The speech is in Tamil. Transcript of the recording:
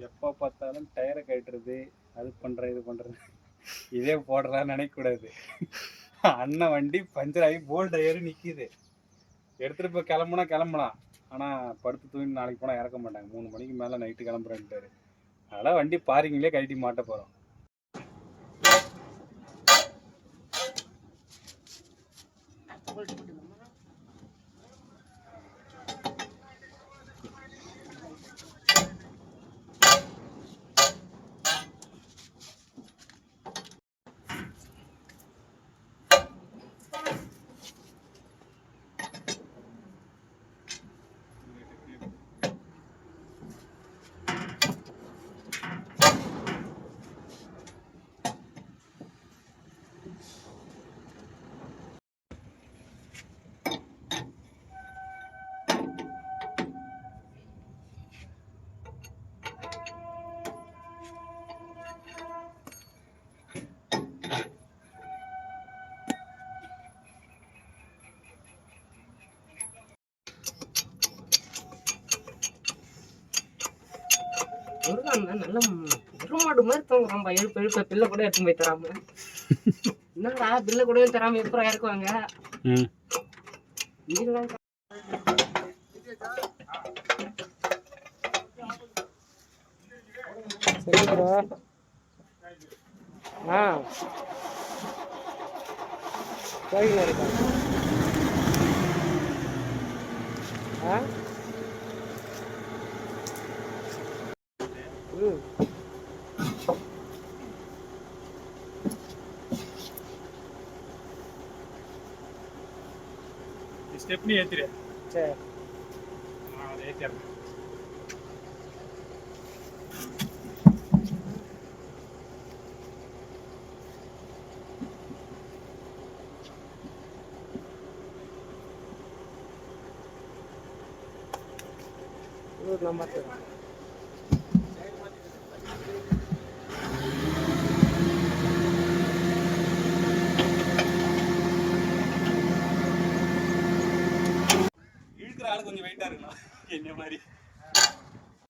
எப்போ பார்த்தாலும் டயரை கட்டுறது, அது பண்ணுறேன் இது பண்ணுறது, இதே போடுறான்னு நினைக்கக்கூடாது. அண்ணன் வண்டி பஞ்சர் ஆகி போல்ட் ஏறி நிற்கிது. எடுத்துகிட்டு போய் கிளம்புனா கிளம்பலாம், ஆனால் படுத்து தூங்கி நாளைக்கு போனால் இறக்க மாட்டாங்க. 3 மணிக்கு மேலே நைட்டு கிளம்புறேன்ட்டாரு. அதனால் வண்டி பாரிங்லேயே கழட்டி மாட்ட போகிறோம். நல்ல மாடு மாதிரி தூங்குறான்பா. எழுப்ப பில்ல கூட எடுத்து போய் தராம. என்னடா பில்ல கூட தராம எப்பறம் இறக்குவாங்க? சரி ப்ரோ. கோயில இருக்கா? ஸ்டெப்னி ஏற்றிடு. சரி, அதை ஏற்றிடுறேன். நம்பர் இழுக்கிற ஆள் கொஞ்சம் வெயிட்டா இருக்கணும் என்ன மாதிரி.